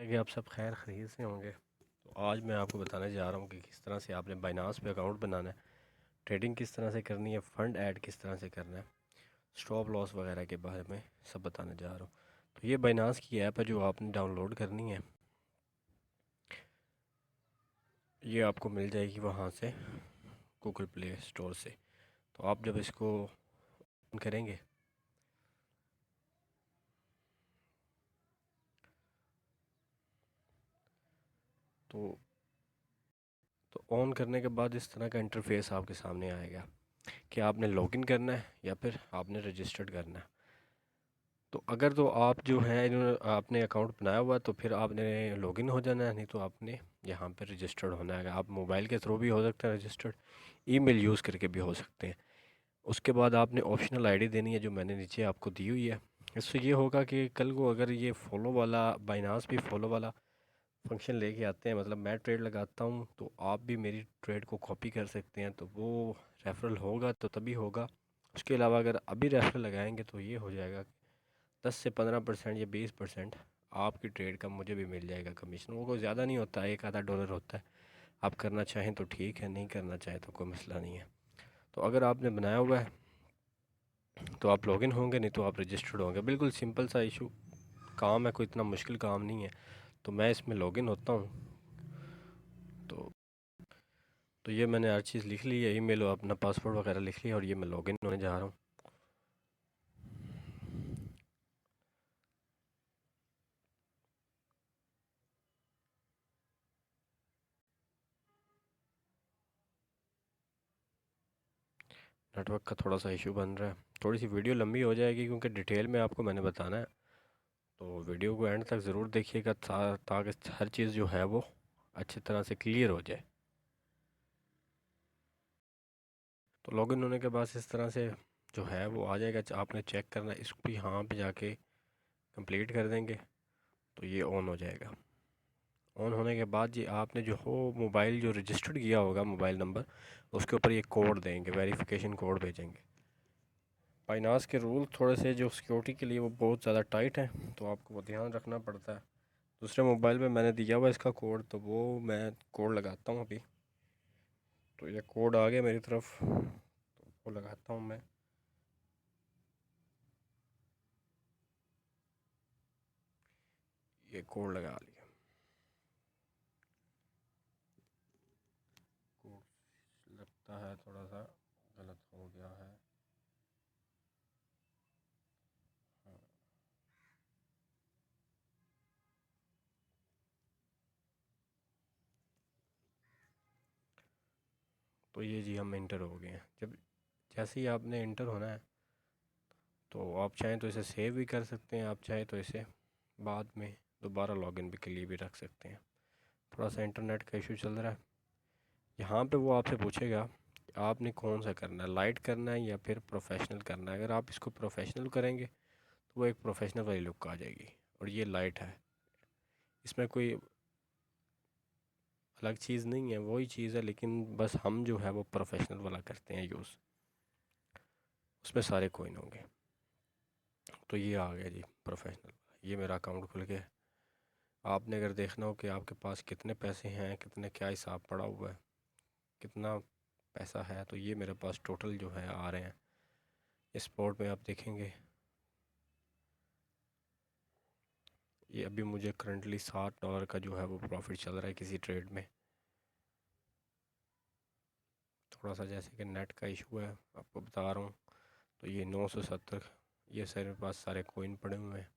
कि आप सब खैर खरीद से होंगे। तो आज मैं आपको बताने जा रहा हूँ कि किस तरह से आपने बाइनांस पे अकाउंट बनाना है, ट्रेडिंग किस तरह से करनी है, फ़ंड ऐड किस तरह से करना है, स्टॉप लॉस वगैरह के बारे में सब बताने जा रहा हूँ। तो ये बाइनांस की ऐप है जो आपने डाउनलोड करनी है। ये आपको मिल जाएगी वहाँ से, गूगल प्ले स्टोर से। तो आप जब इसको ओपन करेंगे तो ऑन करने के बाद इस तरह का इंटरफेस आपके सामने आएगा कि आपने लॉगिन करना है या फिर आपने रजिस्टर्ड करना है। तो अगर तो आप जो है इन्होंने आपने अकाउंट बनाया हुआ है तो फिर आपने लॉगिन हो जाना है, नहीं तो आपने यहाँ पे रजिस्टर्ड होना है। आप मोबाइल के थ्रू भी हो सकता है रजिस्टर्ड, ईमेल यूज़ करके भी हो सकते हैं। उसके बाद आपने ऑप्शनल आईडी देनी है जो मैंने नीचे आपको दी हुई है। इससे ये होगा कि कल को अगर ये फॉलो वाला बाइनांस भी फॉलो वाला फंक्शन लेके आते हैं, मतलब मैं ट्रेड लगाता हूँ तो आप भी मेरी ट्रेड को कॉपी कर सकते हैं, तो वो रेफरल होगा तो तभी होगा। उसके अलावा अगर अभी रेफरल लगाएंगे तो ये हो जाएगा 10 से 15% या 20% आपकी ट्रेड का मुझे भी मिल जाएगा कमीशन। वो कोई ज़्यादा नहीं होता, एक आधा डॉलर होता है। आप करना चाहें तो ठीक है, नहीं करना चाहें तो कोई मसला नहीं है। तो अगर आपने बनाया हुआ है तो आप लॉगिन होंगे, नहीं तो आप रजिस्टर्ड होंगे। बिल्कुल सिंपल सा इशू काम है, कोई इतना मुश्किल काम नहीं है। तो मैं इसमें लॉगिन होता हूँ। तो ये मैंने हर चीज़ लिख ली है, ईमेल और अपना पासवर्ड वगैरह लिख लिया, और ये मैं लॉगिन होने जा रहा हूँ। नेटवर्क का थोड़ा सा इशू बन रहा है, थोड़ी सी वीडियो लंबी हो जाएगी क्योंकि डिटेल में आपको मैंने बताना है। तो वीडियो को एंड तक ज़रूर देखिएगा ताकि हर चीज़ जो है वो अच्छी तरह से क्लियर हो जाए। तो लॉगिन होने के बाद इस तरह से जो है वो आ जाएगा, आपने चेक करना है। इसको यहाँ पे जाके कंप्लीट कर देंगे तो ये ऑन हो जाएगा। ऑन होने के बाद जी आपने जो हो मोबाइल जो रजिस्टर्ड किया होगा मोबाइल नंबर, उसके ऊपर ये कोड देंगे, वेरिफिकेशन कोड भेजेंगे। बाइनास के रूल थोड़े से जो सिक्योरिटी के लिए वो बहुत ज़्यादा टाइट हैं, तो आपको वो ध्यान रखना पड़ता है। दूसरे मोबाइल में मैंने दिया हुआ इसका कोड, तो वो मैं कोड लगाता हूँ अभी। तो ये कोड आ गया मेरी तरफ, तो वो लगाता हूँ मैं। ये कोड लगा लिया। कोड लगता है थोड़ा सा गलत हो गया है। हाँ। तो ये जी हम इंटर हो गए हैं। जब जैसे ही आपने इंटर होना है तो आप चाहें तो इसे सेव भी कर सकते हैं, आप चाहें तो इसे बाद में दोबारा लॉगिन भी के लिए भी रख सकते हैं। थोड़ा सा इंटरनेट का इशू चल रहा है। यहाँ पे वो आपसे पूछेगा कि आपने कौन सा करना है, लाइट करना है या फिर प्रोफेशनल करना है। अगर आप इसको प्रोफेशनल करेंगे तो वो एक प्रोफेशनल वाली लुक आ जाएगी, और ये लाइट है, इसमें कोई अलग चीज़ नहीं है, वही चीज़ है, लेकिन बस हम जो है वो प्रोफेशनल वाला करते हैं यूज़, उसमें सारे कोइन होंगे। तो ये आ गया जी प्रोफेशनल। ये मेरा अकाउंट खुल गया। आपने अगर देखना हो कि आपके पास कितने पैसे हैं, कितने क्या हिसाब पड़ा हुआ है, कितना पैसा है, तो ये मेरे पास टोटल जो है आ रहे हैं। इस स्पॉट में आप देखेंगे ये अभी मुझे करंटली $60 का जो है वो प्रॉफिट चल रहा है किसी ट्रेड में। थोड़ा सा जैसे कि नेट का इशू है आपको बता रहा हूँ। तो ये 970, ये सर मेरे पास सारे कोइन पड़े हुए हैं,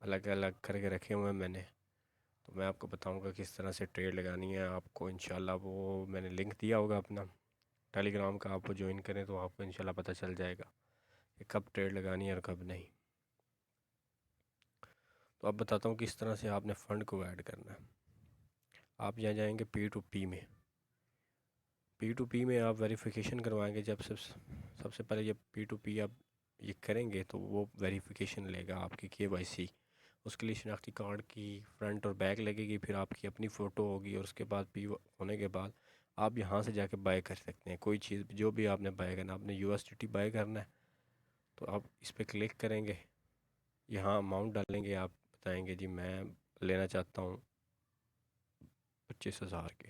अलग अलग करके रखे हुए हैं मैंने। तो मैं आपको बताऊंगा किस तरह से ट्रेड लगानी है आपको, इंशाल्लाह। वो मैंने लिंक दिया होगा अपना टेलीग्राम का, आप वो ज्वाइन करें तो आपको इंशाल्लाह पता चल जाएगा कि कब ट्रेड लगानी है और कब नहीं। तो अब बताता हूँ किस तरह से आपने फ़ंड को ऐड करना है। आप यहाँ जाएंगे P2P में। P2P में आप वेरिफिकेशन करवाएंगे। जब सबसे पहले जब P2P आप ये करेंगे तो वो वेरिफिकेशन लेगा आपकी KYC। उसके लिए शनाख्ती कार्ड की फ्रंट और बैक लगेगी, फिर आपकी अपनी फ़ोटो होगी, और उसके बाद पी होने के बाद आप यहाँ से जाके बाय कर सकते हैं कोई चीज़ जो भी आपने बाय करना। आपने USDT बाय करना है तो आप इस पर क्लिक करेंगे, यहाँ अमाउंट डालेंगे, आप बताएंगे जी मैं लेना चाहता हूँ 25,000 के,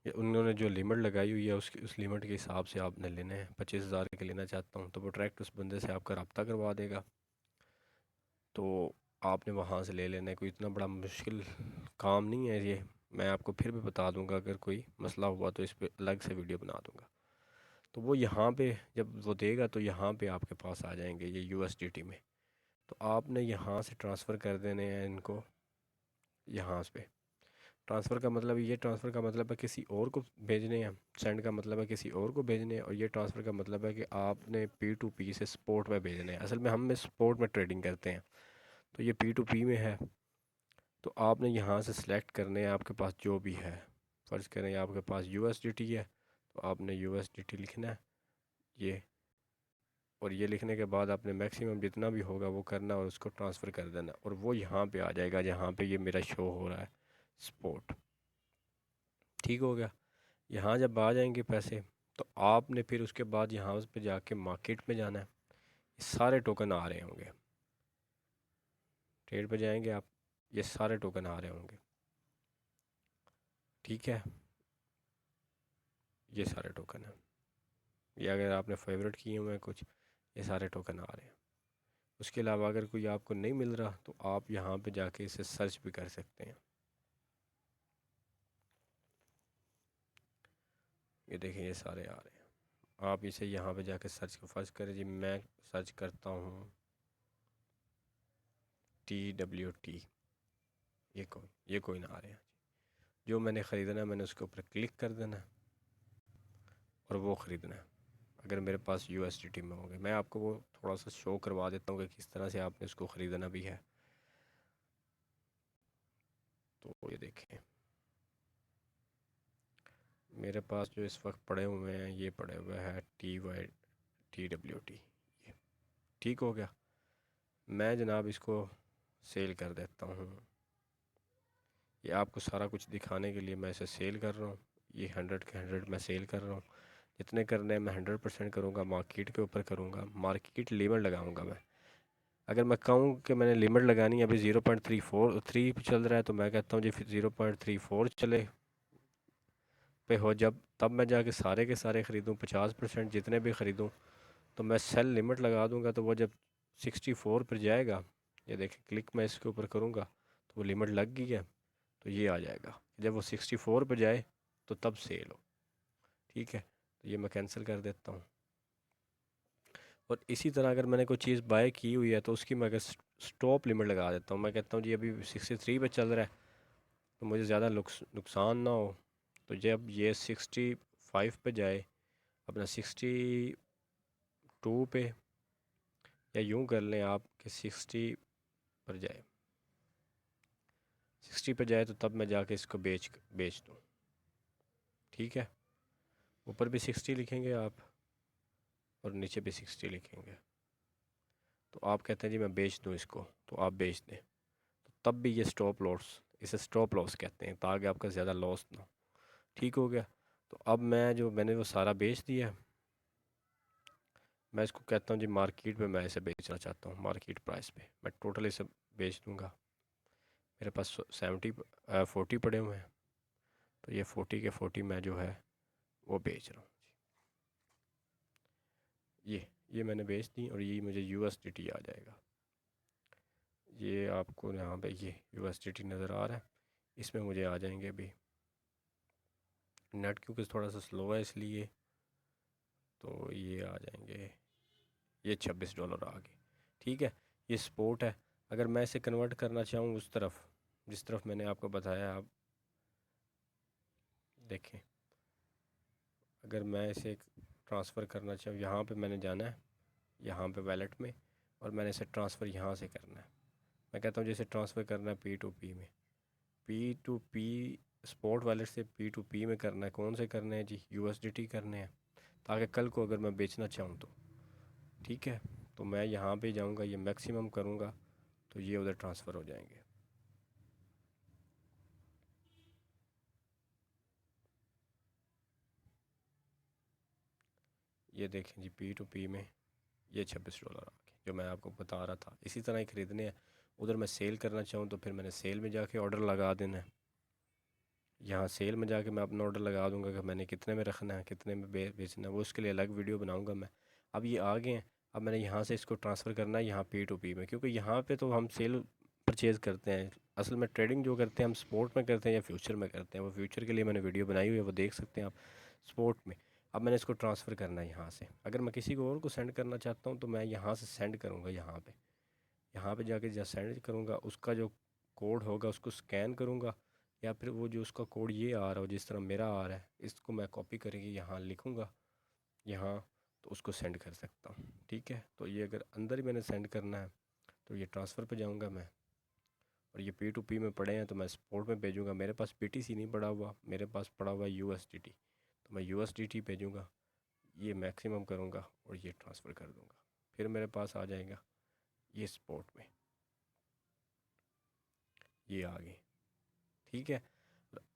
या उन्होंने जो लिमिट लगाई हुई है उस लिमिट के हिसाब से आपने लेने हैं। 25,000 के लेना चाहता हूँ, तो वो डायरेक्ट उस बंदे से आपका रब्ता करवा देगा, तो आपने वहाँ से ले लेना है। कोई इतना बड़ा मुश्किल काम नहीं है ये। मैं आपको फिर भी बता दूंगा, अगर कोई मसला हुआ तो इस पर अलग से वीडियो बना दूंगा। तो वो यहाँ पे जब वो देगा तो यहाँ पे आपके पास आ जाएंगे ये USDT में। तो आपने यहाँ से ट्रांसफ़र कर देने हैं इनको। यहाँ पे ट्रांसफ़र का मतलब, ये ट्रांसफ़र का मतलब है किसी और को भेजने हैं, सेंड का मतलब है किसी और को भेजने हैं, और ये ट्रांसफ़र का मतलब है कि आपने P2P से स्पोर्ट में भेजने हैं। असल में हम स्पोर्ट में ट्रेडिंग करते हैं, तो ये P2P में है। तो आपने यहाँ से सिलेक्ट करने हैं आपके पास जो भी है। फ़र्ज़ करें आपके पास USDT है, तो आपने USDT लिखना है ये, और ये लिखने के बाद आपने मैक्सिमम जितना भी होगा वो करना और उसको ट्रांसफ़र कर देना, और वो यहाँ पे आ जाएगा जहाँ पे ये मेरा शो हो रहा है स्पोर्ट। ठीक हो गया। यहाँ जब आ जाएंगे पैसे, तो आपने फिर उसके बाद यहाँ पे जाके मार्केट में जाना है। ये सारे टोकन आ रहे होंगे, ट्रेड पे जाएंगे आप, ये सारे टोकन आ रहे होंगे। ठीक है, ये सारे टोकन हैं, ये अगर आपने फेवरेट किए हुए हैं कुछ, ये सारे टोकन आ रहे हैं। उसके अलावा अगर कोई आपको नहीं मिल रहा तो आप यहाँ पे जाके इसे सर्च भी कर सकते हैं। ये देखें ये सारे आ रहे हैं। आप इसे यहाँ पे जाके सर्च को फर्ज करें जी, मैं सर्च करता हूँ TWT, ये कोई ना आ रहे हैं। जो मैंने ख़रीदना है मैंने उसके ऊपर क्लिक कर देना है और वो ख़रीदना है। अगर मेरे पास USDT में होंगे, मैं आपको वो थोड़ा सा शो करवा देता हूँ कि किस तरह से आपने उसको ख़रीदना भी है। तो ये देखें मेरे पास जो इस वक्त पड़े हुए हैं, ये पड़े हुए हैं TWT। ये ठीक हो गया। मैं जनाब इसको सेल कर देता हूँ। ये आपको सारा कुछ दिखाने के लिए मैं इसे सेल कर रहा हूँ। ये 100 के 100 मैं सेल कर रहा हूँ। जितने करने हैं मैं 100% करूँगा, मार्केट के ऊपर करूँगा, मार्केट लिमिट लगाऊँगा मैं। अगर मैं कहूँ कि मैंने लिमिट लगानी है, अभी 0.34 चल रहा है, तो मैं कहता हूँ जी 0.34 चले पे हो जब, तब मैं जाके सारे के सारे ख़रीदूँ 50% जितने भी ख़रीदूँ। तो मैं सेल लिमिट लगा दूँगा, तो वो जब 64 पर जाएगा, ये देखिए क्लिक मैं इसके ऊपर करूँगा तो वो लिमिट लग गई है, तो ये आ जाएगा। जब वो 64 पर जाए तो तब सेल हो। ठीक है, तो ये मैं कैंसिल कर देता हूँ। और इसी तरह अगर मैंने कोई चीज़ बाय की हुई है तो उसकी मैं अगर स्टॉप लिमिट लगा देता हूँ। मैं कहता हूँ जी अभी 63 पे चल रहा है, तो मुझे ज़्यादा नुकसान ना हो, तो जब ये 65 पे जाए, अपना 62 पे, या यूँ कर लें आप कि 60 पर जाए, 60 पे जाए, तो तब मैं जाके इसको बेच दूँ। ठीक है, ऊपर भी 60 लिखेंगे आप और नीचे भी 60 लिखेंगे। तो आप कहते हैं जी मैं बेच दूँ इसको, तो आप बेच दें। तो तब भी ये स्टॉप लॉस, इसे स्टॉप लॉस कहते हैं, ताकि आपका ज़्यादा लॉस ना हो। ठीक हो गया। तो अब मैंने वो सारा बेच दिया। मैं इसको कहता हूँ जी मार्केट पे मैं इसे बेचना चाहता हूँ, मार्केट प्राइस पे मैं टोटल इसे बेच दूँगा। मेरे पास 40 पड़े हुए हैं, तो ये 40 के 40 मैं जो है वो बेच रहा हूँ। ये मैंने बेच दी और ये मुझे USDT आ जाएगा। ये आपको यहाँ पे ये USDT नज़र आ रहा है, इसमें मुझे आ जाएंगे अभी। नेट क्योंकि थोड़ा सा स्लो है इसलिए, तो ये आ जाएंगे, ये $26 आ गए। ठीक है, ये स्पोर्ट है। अगर मैं इसे कन्वर्ट करना चाहूँ उस तरफ जिस तरफ मैंने आपको बताया, आप देखें, अगर मैं इसे ट्रांसफ़र करना चाहूँ, यहाँ पे मैंने जाना है, यहाँ पे वैलेट में, और मैंने इसे ट्रांसफ़र यहाँ से करना है। मैं कहता हूँ जैसे ट्रांसफ़र करना है P2P में, P2P स्पॉट वैलेट से P2P में करना है। कौन से करने हैं जी? USDT करने हैं, ताकि कल को अगर मैं बेचना चाहूँ तो। ठीक है, तो मैं यहाँ पे जाऊँगा, ये मैक्सिमम करूँगा, तो ये उधर ट्रांसफ़र हो जाएंगे। ये देखें जी P2P में ये $26 आ गए, जो मैं आपको बता रहा था। इसी तरह ही ख़रीदने हैं। उधर मैं सेल करना चाहूँ तो फिर मैंने सेल में जाके ऑर्डर लगा देना है। यहाँ सेल में जाके मैं अपना ऑर्डर लगा दूंगा कि मैंने कितने में रखना है, कितने में बेचना है, वो उसके लिए अलग वीडियो बनाऊंगा मैं। अब ये आ गए हैं, अब मैंने यहाँ से इसको ट्रांसफ़र करना है यहाँ P2P में, क्योंकि यहाँ पे तो हम सेल परचेज़ करते हैं। असल में ट्रेडिंग जो करते हैं हम स्पोर्ट में करते हैं या फ्यूचर में करते हैं, वो फ्यूचर के लिए मैंने वीडियो बनाई हुई है, वो देख सकते हैं आप स्पोर्ट में। अब मैंने इसको ट्रांसफ़र करना है यहाँ से। अगर मैं किसी को और को सेंड करना चाहता हूँ तो मैं यहाँ से सेंड करूँगा, यहाँ पे जाके जब सेंड करूँगा उसका जो कोड होगा उसको स्कैन करूँगा, या फिर वो जो उसका कोड ये आ रहा हो जिस तरह मेरा आ रहा है, इसको मैं कॉपी करके यहाँ लिखूँगा यहाँ, तो उसको सेंड कर सकता हूँ। ठीक है, तो ये अगर अंदर ही मैंने सेंड करना है तो ये ट्रांसफ़र पे जाऊँगा मैं, और ये P2P में पड़े हैं तो मैं स्पोर्ट में भेजूँगा। मेरे पास BTC नहीं पड़ा हुआ, मेरे पास पड़ा हुआ USDT, तो मैं USDT भेजूँगा, ये मैक्सिमम करूँगा और ये ट्रांसफ़र कर दूँगा। फिर मेरे पास आ जाएगा ये स्पोर्ट में, ये आ गई। ठीक है,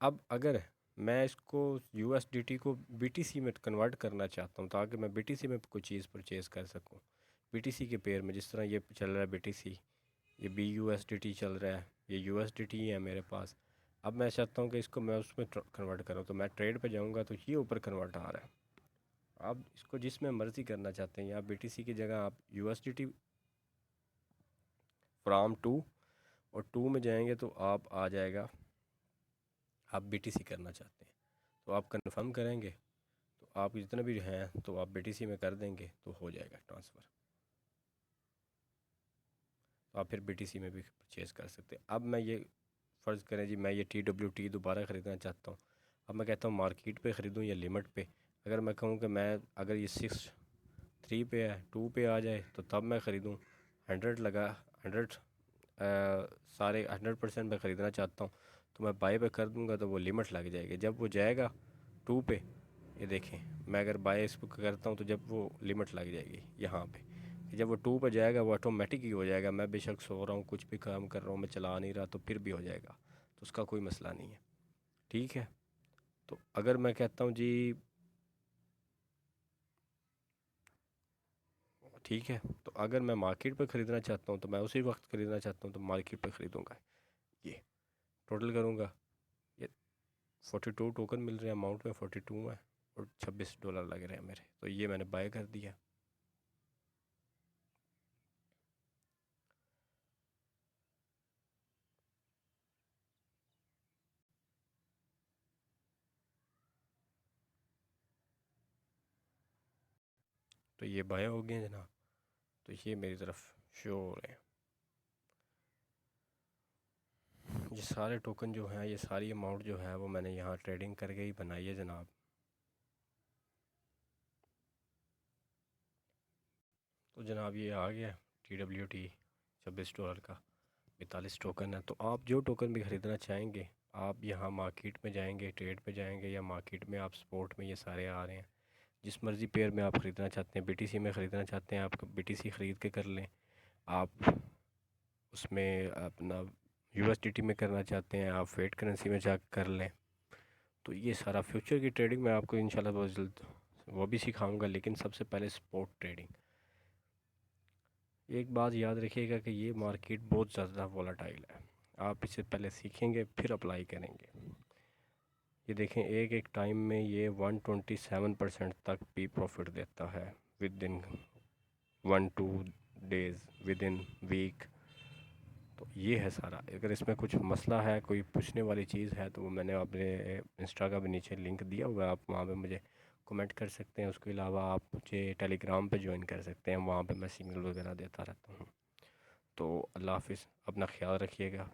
अब अगर मैं इसको USDT को BTC में कन्वर्ट करना चाहता हूँ ताकि मैं BTC में कोई चीज़ परचेज़ कर सकूँ, BTC के पेयर में, जिस तरह ये चल रहा है BTC, ये BUSDT चल रहा है, ये USDT ही है मेरे पास। अब मैं चाहता हूँ कि इसको मैं उसमें कन्वर्ट करूँ, तो मैं ट्रेड पे जाऊँगा तो ये ऊपर कन्वर्ट आ रहा है। आप इसको जिसमें मर्ज़ी करना चाहते हैं, या BTC की जगह आप USDT फ्राम टू, और टू में जाएंगे तो आप आ जाएगा, आप BTC करना चाहते हैं तो आप कंफर्म करेंगे, तो आप जितने भी हैं तो आप BTC में कर देंगे तो हो जाएगा ट्रांसफ़र, तो आप फिर BTC में भी परचेज़ कर सकते हैं। अब मैं ये फ़र्ज़ करें जी मैं ये TWT दोबारा ख़रीदना चाहता हूँ, अब मैं कहता हूँ मार्केट पे ख़रीदूँ या लिमिट पे। अगर मैं कहूँ कि मैं अगर ये 6-3 पे है, 2 पे आ जाए तो तब मैं ख़रीदूँ, 100 सारे 100% में ख़रीदना चाहता हूँ तो मैं बाय पे कर दूँगा तो वो लिमिट लग जाएगी। जब वो जाएगा 2 पे, ये देखें मैं अगर बाय इस पर करता हूँ तो जब वो लिमिट लग जाएगी यहाँ पे, जब वो 2 पे जाएगा वो ऑटोमेटिक ही हो जाएगा। मैं बेशक सो रहा हूँ, कुछ भी काम कर रहा हूँ, मैं चला नहीं रहा तो फिर भी हो जाएगा, तो उसका कोई मसला नहीं है। ठीक है, तो अगर मैं कहता हूँ जी ठीक है, तो अगर मैं मार्केट पे ख़रीदना चाहता हूँ तो मैं उसी वक्त ख़रीदना चाहता हूँ तो मार्केट पे ख़रीदूँगा। ये टोटल करूँगा, ये 42 टोकन मिल रहे हैं, अमाउंट में 42 है और $26 लग रहे हैं मेरे, तो ये मैंने बाय कर दिया। तो ये बाय हो गए जनाब, तो ये मेरी तरफ शो हो रहे हैं। ये सारे टोकन जो हैं, ये सारी अमाउंट जो है वो मैंने यहाँ ट्रेडिंग करके ही बनाई है जनाब। तो जनाब ये आ गया TWT $26 का 42 टोकन है। तो आप जो टोकन भी ख़रीदना चाहेंगे आप यहाँ मार्केट में जाएंगे, ट्रेड पे जाएंगे, या मार्केट में आप स्पोर्ट में, ये सारे आ रहे हैं। जिस मर्ज़ी पेयर में आप ख़रीदना चाहते हैं, BTC में ख़रीदना चाहते हैं आप BTC ख़रीद के कर लें, आप उसमें अपना USDT में करना चाहते हैं आप फेट करेंसी में जा कर लें। तो ये सारा फ्यूचर की ट्रेडिंग मैं आपको इंशाल्लाह बहुत जल्द वो भी सिखाऊंगा, लेकिन सबसे पहले स्पॉट ट्रेडिंग। एक बात याद रखिएगा कि ये मार्केट बहुत ज़्यादा वोलाटाइल है, आप इसे पहले सीखेंगे फिर अप्लाई करेंगे। ये देखें एक एक टाइम में ये 127% तक भी प्रॉफिट देता है within 1-2 days, within week. तो ये है सारा। अगर इसमें कुछ मसला है, कोई पूछने वाली चीज़ है, तो वो मैंने अपने इंस्टा का भी नीचे लिंक दिया हुआ है, आप वहाँ पे मुझे कमेंट कर सकते हैं। उसके अलावा आप मुझे टेलीग्राम पे ज्वाइन कर सकते हैं, वहाँ पे मैं सिग्नल वगैरह देता रहता हूँ। तो अल्लाह हाफ़िज़, अपना ख्याल रखिएगा।